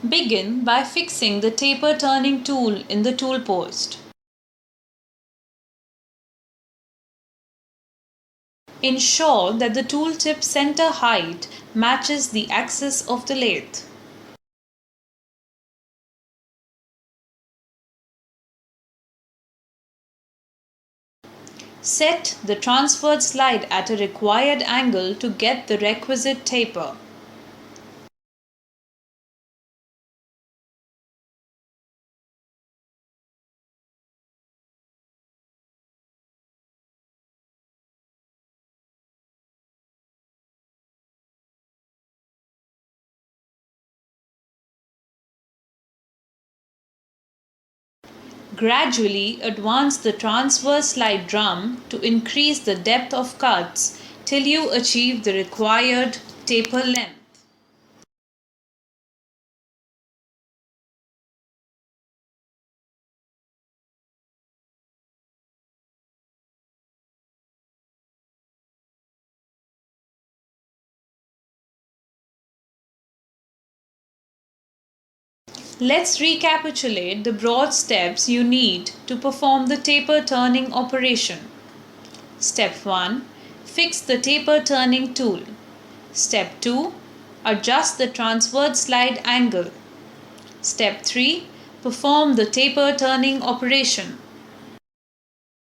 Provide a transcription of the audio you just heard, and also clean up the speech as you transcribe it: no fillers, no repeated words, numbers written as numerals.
Begin by fixing the taper turning tool in the tool post. Ensure that the tool tip center height matches the axis of the lathe. Set the transverse slide at a required angle to get the requisite taper. Gradually advance the transverse slide drum to increase the depth of cuts till you achieve the required taper length. Let's recapitulate the broad steps you need to perform the taper turning operation. Step 1. Fix the taper turning tool. Step 2. Adjust the transverse slide angle. Step 3. Perform the taper turning operation.